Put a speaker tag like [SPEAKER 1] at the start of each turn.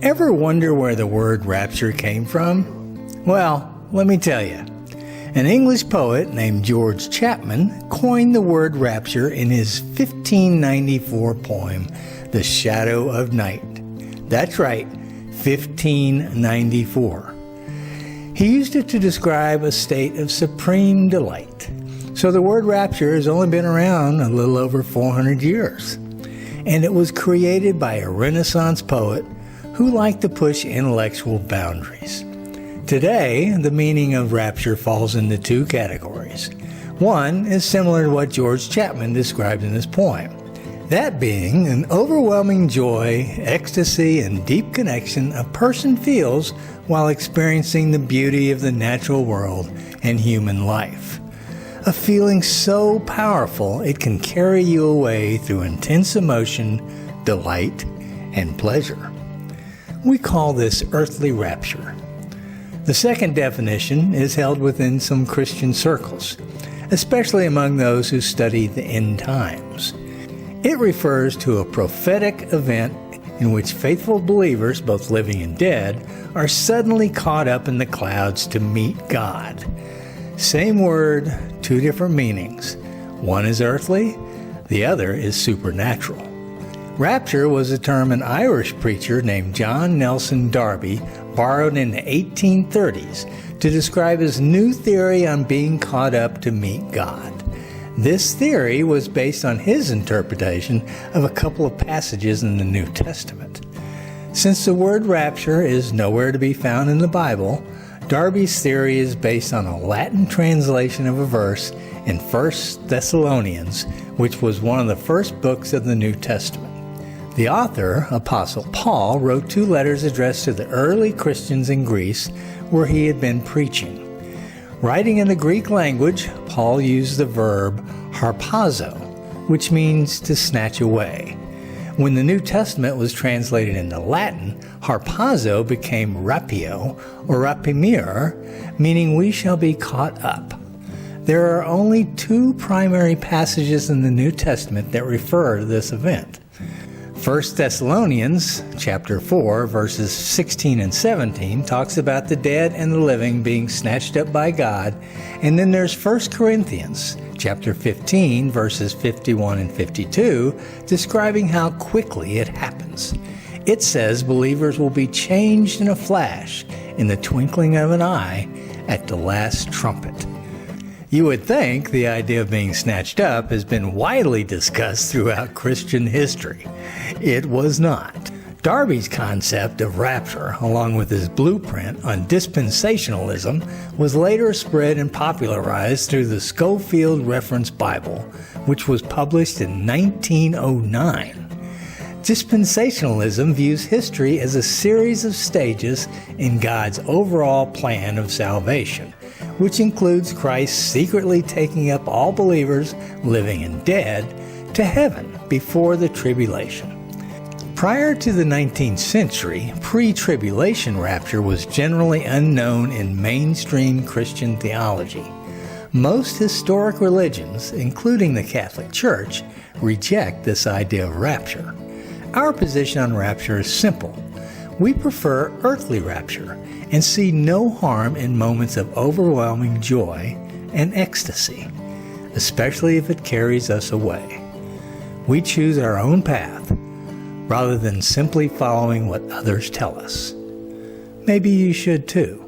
[SPEAKER 1] Ever wonder where the word rapture came from? Well, let me tell you. An English poet named George Chapman coined the word rapture in his 1594 poem, The Shadow of Night. That's right, 1594. He used it to describe a state of supreme delight. So the word rapture has only been around a little over 400 years. And it was created by a Renaissance poet who liked to push intellectual boundaries. Today, the meaning of rapture falls into two categories. One is similar to what George Chapman described in his poem. That being an overwhelming joy, ecstasy, and deep connection a person feels while experiencing the beauty of the natural world and human life. A feeling so powerful it can carry you away through intense emotion, delight, and pleasure. We call this earthly rapture. The second definition is held within some Christian circles, especially among those who study the end times. It refers to a prophetic event in which faithful believers, both living and dead, are suddenly caught up in the clouds to meet God. Same word, two different meanings. One is earthly, the other is supernatural. Rapture was a term an Irish preacher named John Nelson Darby borrowed in the 1830s to describe his new theory on being caught up to meet God. This theory was based on his interpretation of a couple of passages in the New Testament. Since the word rapture is nowhere to be found in the Bible, Darby's theory is based on a Latin translation of a verse in 1 Thessalonians, which was one of the first books of the New Testament. The author, Apostle Paul, wrote two letters addressed to the early Christians in Greece where he had been preaching. Writing in the Greek language, Paul used the verb harpazo, which means to snatch away. When the New Testament was translated into Latin, harpazo became rapio or rapimir, meaning we shall be caught up. There are only two primary passages in the New Testament that refer to this event. 1 Thessalonians chapter 4, verses 16 and 17 talks about the dead and the living being snatched up by God. And then there's 1 Corinthians chapter 15, verses 51 and 52, describing how quickly it happens. It says believers will be changed in a flash, in the twinkling of an eye, at the last trumpet. You would think the idea of being snatched up has been widely discussed throughout Christian history. It was not. Darby's concept of rapture, along with his blueprint on dispensationalism, was later spread and popularized through the Scofield Reference Bible, which was published in 1909. Dispensationalism views history as a series of stages in God's overall plan of salvation, which includes Christ secretly taking up all believers, living and dead, to heaven before the tribulation. Prior to the 19th century, pre-tribulation rapture was generally unknown in mainstream Christian theology. Most historic religions, including the Catholic Church, reject this idea of rapture. Our position on rapture is simple. We prefer earthly rapture and see no harm in moments of overwhelming joy and ecstasy, especially if it carries us away. We choose our own path rather than simply following what others tell us. Maybe you should too.